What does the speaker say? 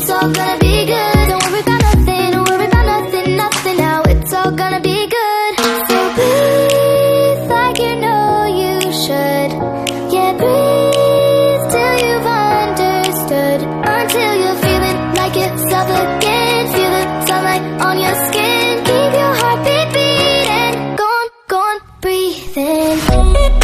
it's all gonna be good. Don't worry about nothing, don't worry about nothing, nothing now. It's all gonna be good. So breathe like you know you should. Yeah, breathe till you've understood. Until you're feeling like yourself again. Feel the sunlight on your skin. Keep your heartbeat beating. Go on, breathe in.